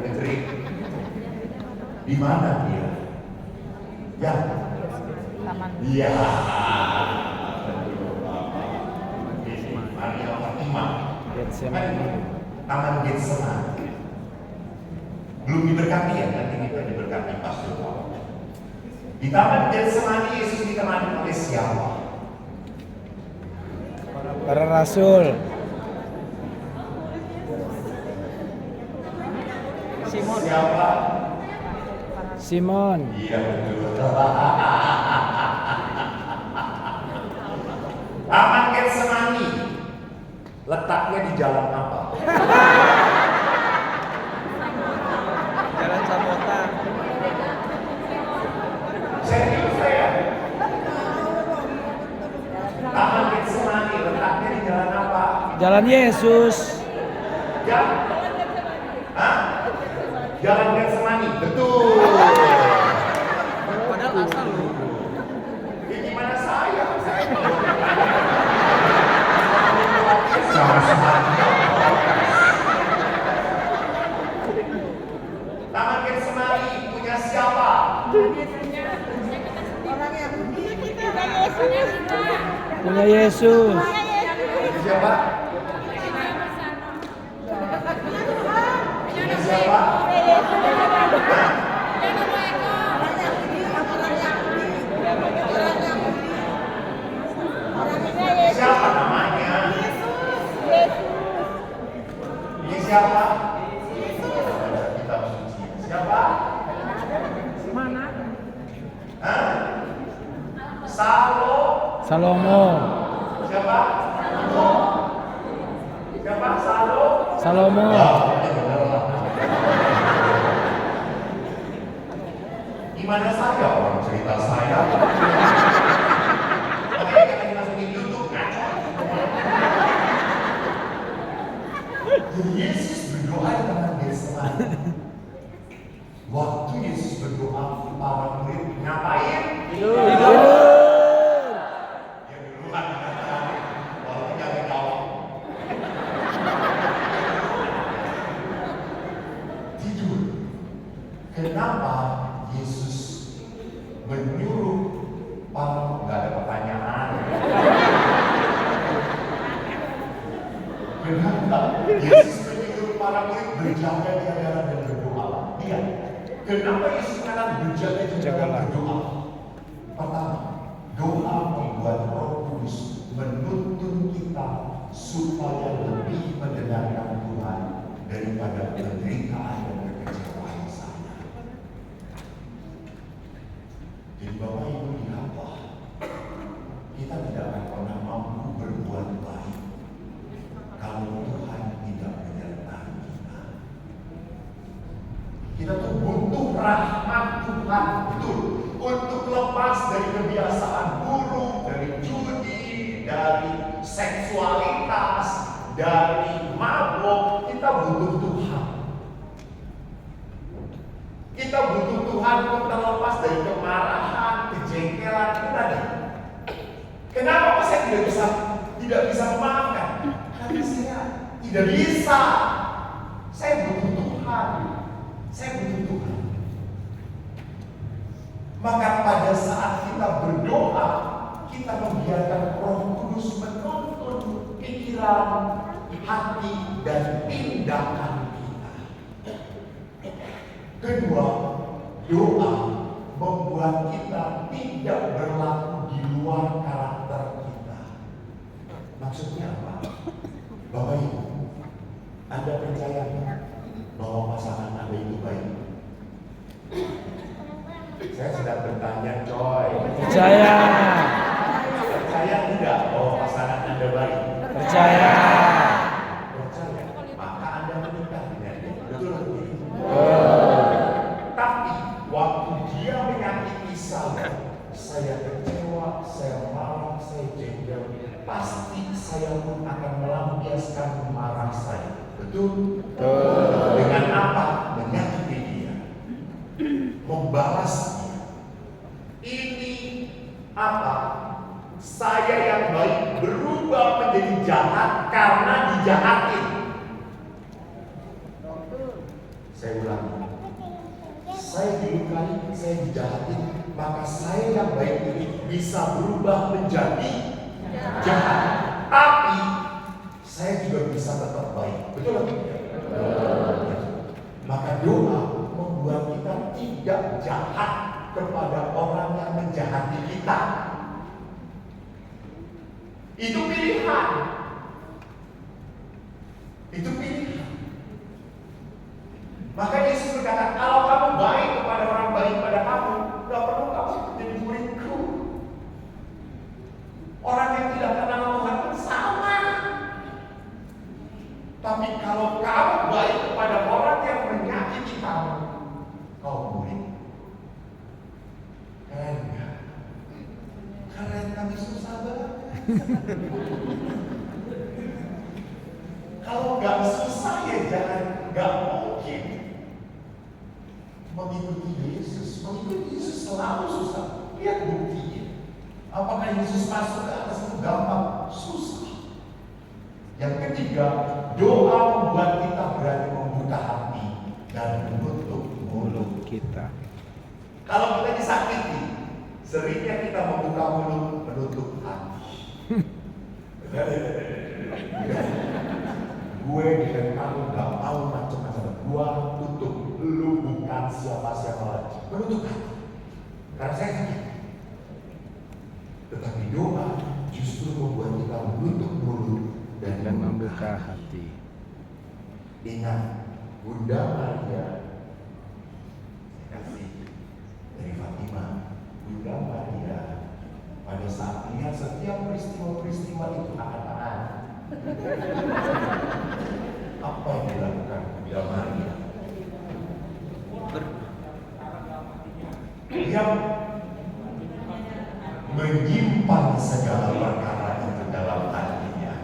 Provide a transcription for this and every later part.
ngejerit. Di mana dia? Ya. Taman. Iya. Maria Fatima. Taman Getsemani. Belum diberkati ya, nanti kita diberkati Pastor Paul. Di Taman Getsemani Yesus ditemani oleh siapa? Para rasul. Simon. Siapa? Simon. Iya betul. Taman Getsemani letaknya di jalan apa? Jalan Samota. Serius saya? Taman Getsemani letaknya di jalan apa? Jalan Yesus. Jalan? Hah? Jalan Getsemani, betul. Padahal asal lu. Ya gimana saya? Sama-sama. Taman Getsemani punya siapa? Punya Yesus. Siapa? Punya siapa? Siapa namanya? Ini siapa? Kitab suci. Siapa? Mana? Hah? Salomo. Siapa? Siapa? Salomo. Benar lah. Gimana saya orang cerita saya? Makanya kita dimasukin YouTube ngaco. Jadi Yesus berdoa di Taman Getsemani. Waktu Yesus berdoa, para murid ngapain? Tidur. Ya duluan kan, walaupun jangan jawab. Tidur. Kenapa Yesus menyuruh para nggak ada pertanyaan? Kenapa Yesus menyuruh para murid berjaga-jaga dan berdoa? Lihat, kenapa Yesus mengatakan berjaga-jaga dan berdoa? Pertama, doa membuat Roh Kudus menuntun kita supaya lebih mendengarkan Tuhan daripada penderitaan dan kekecewaan saya. Jadi Bapak Ibu lihat Pak, kita tidak akan pernah mampu berbuat baik kalau Tuhan tidak menyertai kita. Kita tuh butuh rahmat Tuhan betul untuk lepas dari kebiasaan buruk, dari judi, dari seksualitas, dari mabuk. Kita butuh Tuhan. Kita butuh Tuhan untuk terlepas dari kemarahan, kejengkelan itu tadi. Kenapa saya tidak bisa memaafkan? Karena saya tidak bisa. Saya butuh Tuhan. Saya butuh Tuhan. Maka pada saat kita berdoa, kita membiarkan Roh Kudus menuntun pikiran, hati, dan tindakan kita. Kedua, doa membuat kita tidak berlaku di luar karakter kita. Maksudnya apa? Bapak Ibu, Anda percaya bahwa pasangan Anda itu baik? Saya sedang bertanya, coy. Percaya. Percaya tidak bahwa pasangan Anda baik? Percaya. Percaya, maka Anda menikah dengan dia. Betul atau tidak? Oh. Tapi waktu dia menyakiti saya kecewa, saya marah, saya jengkel, pasti saya pun akan melampiaskan marah saya. Betul? Dengan apa? Menyakiti dia, membalas dia. Ini apa? Saya yang baik berubah menjadi jahat karena dijahatin. Saya ulangi. Saya dilukai, saya dijahatin, maka saya yang baik ini bisa berubah menjadi jahat. Tapi saya juga bisa tetap baik. Betul atau tidak? Maka doa membuat kita tidak jahat kepada orang yang menjahati kita. Itu pilihan. Itu pilihan. Maka Yesus berkata, kalau kamu baik kepada orang baik pada kamu, gak perlu kamu menjadi muridku. Orang yang tidak kenal Tuhan pun sama. Tapi kalau kamu baik kepada orang yang menyakiti kamu, kau murid. Keren gak? Keren, kami susah banget. Kalau gak susah ya jangan, gak mungkin mengikuti Yesus. Mengikuti Yesus selalu susah. Lihat buktinya. Apakah Yesus masuk ke atas itu gampang? Susah. Yang ketiga, doa membuat kita berani membuka hati dan menutup mulut kita. Kalau kita disakiti, seringnya kita membuka mulut, menutup hati. Gue dengan kamu gak mau macam-macam. Gue tutup. Lu bukan siapa-siapa lagi. Menutup hati. Karena saya sakit. Tetapi doa justru membuat kita menutup mulut dan membuka hati. Ingat, Bunda Maria, saya kasih dari Fatima. Bunda Maria pada saat lihat setiap peristiwa-peristiwa itu angkat-angkat. Apa yang dilakukan Bunda Maria? Dia menyimpan segala perkara itu dalam hatinya.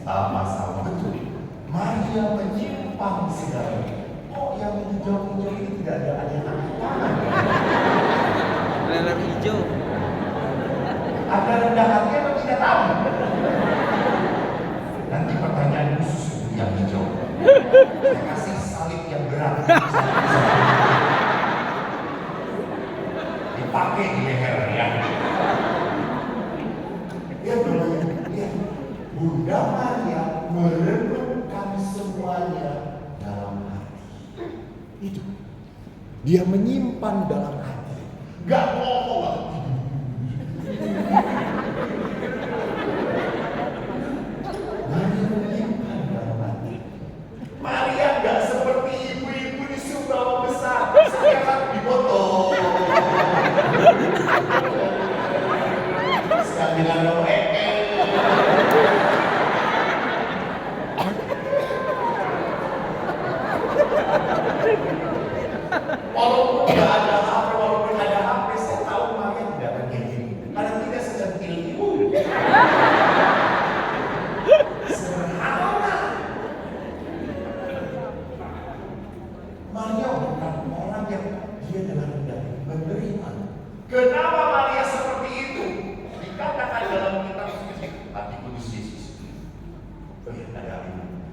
Sama-sama betul. Maria menyimpan segala. Oh, yang hijau-hijau ini tidak ada yang angkat-angkat. Leler hijau. Ada rendah hati atau tidak tahu? Nanti pertanyaan khusus untuk yang hijau. Saya kasih salib yang berat. Dipakai di leher ya. Dia bertanya, lihat, Bunda Maria merenungkan semuanya dalam hati. Itu. Dia menyimpan dalam hati. Gak ngomong. Maria menyimpan dalam hati. Maria gak seperti ibu-ibu di Sumbawa besar. Saya kan dipotong. Sekali dengan walaupun tidak ada HP, walaupun ada HP, saya tahu Maria tidak akan kayak gini. Karena tidak secantil ibu. Sederhana. Maria bukan orang yang dia dengan rendah menerima. Kenapa Maria seperti itu? Dikatakan dalam kitab suci, hati kudus Yesus.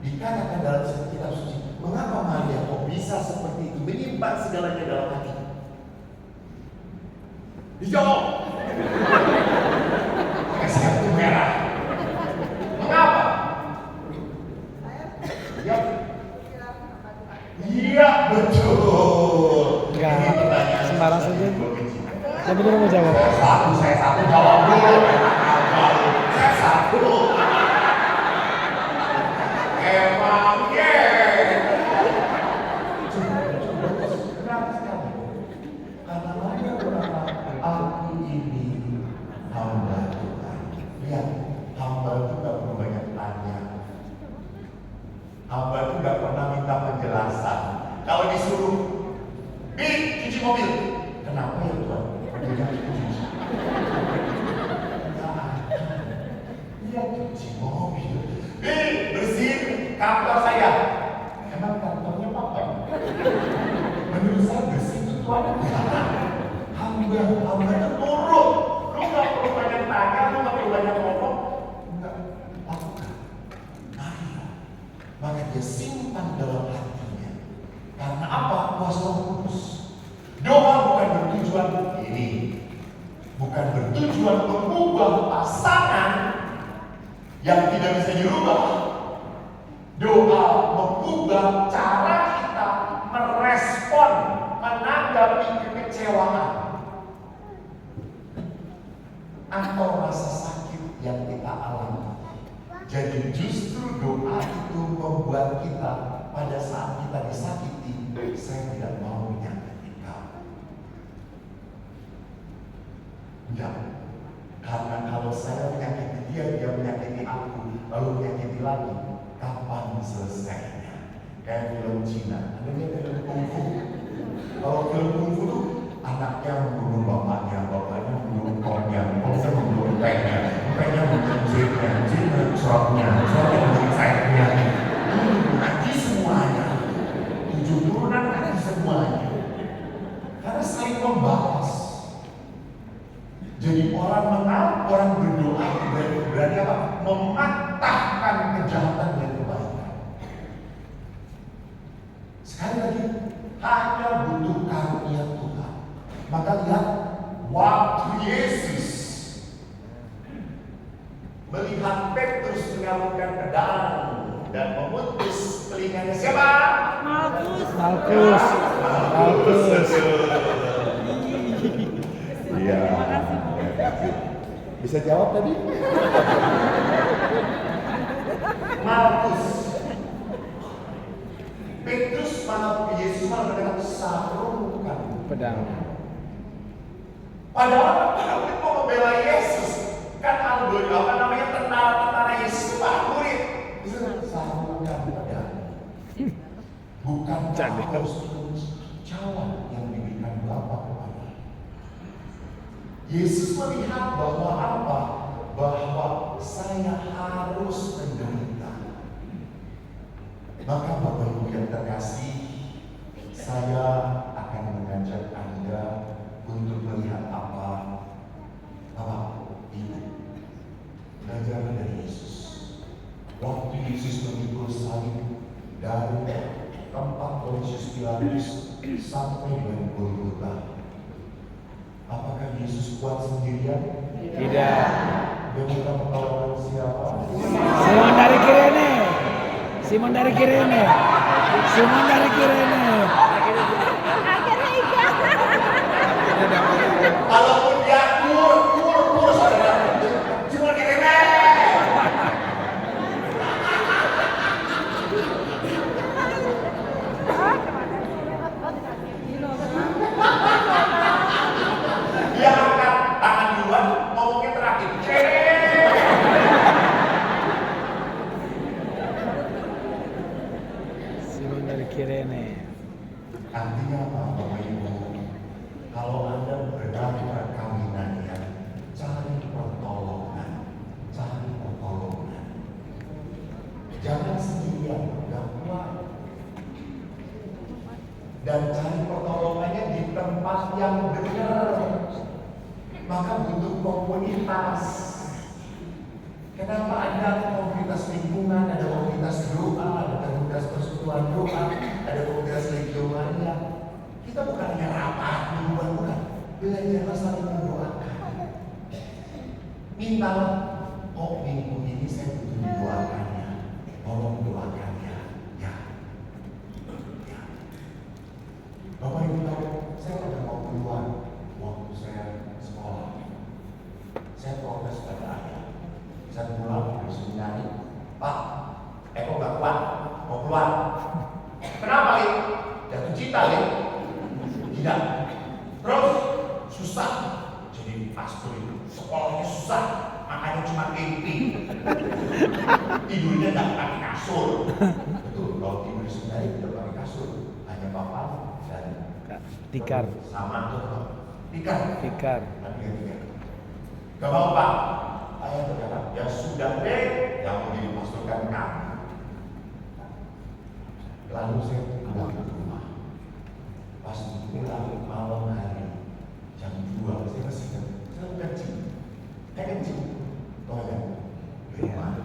Dikatakan dalam kitab suci, mengapa Maria kok bisa seperti itu, menyimpan segalanya dalam hati? Dijawab. Kasih kartu merah. Mengapa? Ya. Iya betul. Enggak, Ini pertanyaan sembarang susah saja. yang gua benci. Saya betul mau jawab. Saya satu jawab dulu. Saya satu. Emang ye. Kenapa sekali? Karena Maria berkata, aku ini hamba Tuhan. Lihat, hamba itu gak perlu banyak tanya. Hamba itu gak pernah minta penjelasan. Kalau disuruh, cuci mobil. Kenapa ya Tuhan? Dia cuci. Dia cuci mobil. Bersihin kantor saya. Emang kantornya apa? Menurut saya bersih itu Tuhan. Hamba itu nurut. Lu gak perlu banyak tanya, lu gak perlu banyak ngomong. Enggak, lakukan. Maria. Maka dia simpan dalam hatinya. Karena apa? ini bukan bertujuan mengubah pasangan yang tidak bisa dirubah. Doa mengubah cara kita merespon, menanggapi kekecewaan atau rasa sakit yang kita alami. Jadi justru doa itu membuat kita pada saat kita disakiti, saya tidak mau menyakiti kamu. Enggak. Karena kalau saya menyakiti dia, dia menyakiti aku, lalu menyakiti lagi, kapan selesainya? Kayak film Cina, ada film kungfu. Kalau film kungfu tuh anaknya membunuh bapaknya, bapaknya membunuh omnya, omnya membunuh empeknya, empeknya membunuh jinnya, jin serotnya, serotnya membunuh sayapnya. Mati semuanya. 7 turunan mati semuanya. Karena saling membalas. Jadi orang berdoa berarti apa? Mematahkan kejahatan dan kebaikan. Sekali lagi, hanya butuh karunia Tuhan. Maka lihat, waktu Yesus melihat Petrus mengalungkan pedang dan memutus telinganya siapa? Malkus. Iya. Bisa jawab tadi? Malkus. Petrus malah Yesus malah berkata sarungkan Pedang. Padahal Daud mau membela Yesus. Kan tentara Yesus para murid. Sarungkan pedang. Bukan harus jalan yang diberikan Bapa kepada. Yesus melihat bahwa apa? Bahwa saya harus menderita. Maka Bapak Ibu yang terkasih, saya akan mengajak Anda untuk melihat apa? Bapak Ibu, belajarlah dari Yesus. Waktu Yesus memikul salib dari tempat Pontius Pilatus sampai dengan Golgota, apakah Yesus kuat sendirian? Tidak. Dia minta pertolongan siapa? Simon dari Kirene. Simon dari Kirene. Simon dari Kirene. Kalaupun dia kur saudara, cuma kira-kira. Dia angkat tangan duluan, ngomongnya terakhir. Simon dari Kirene. Artinya apa, Bapak Ibu? Kalau Anda berada perkawinan ya, cari pertolongan, jangan sendirian, gak kuat. Dan cari pertolongannya di tempat yang benar. Maka butuh komunitas. Kenapa Anda ada komunitas lingkungan, ada komunitas doa, ada komunitas persekutuan doa, ada komunitas legionaria? Kita bukan hanya rapat mingguan, bukan. Belajarlah saling mendoakan. Mintalah, oh minggu ini saya butuh didoakannya, tolong doakannya, ya. Bapak Ibu tahu, saya pernah mau keluar waktu saya sekolah. Saya protes pada ayah. Saya pulang dari seminari, Pak, kok gak kuat, mau keluar. Kenapa, Lik? Jatuh cinta, Lik? Tidak. Terus susah jadi pastor itu. Sekolahnya susah, makanya cuma camping. Tidurnya gak pakai kasur. Betul, kalau tidur di seminari tidak pakai kasur, hanya papan dan Tikar. sama tuh. Tikar. Gak mau, Pak. Ayah berkata, ya sudah deh, yang mau jadi pastor kan kamu. Lalu saya pulang ke rumah. Pas pulang malam hari jam 2, saya masih ingat, saya kencing. Tahu kan? Di rumah.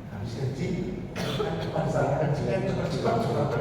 Habis kencing, kan pada saat kencingnya cepat-cepat.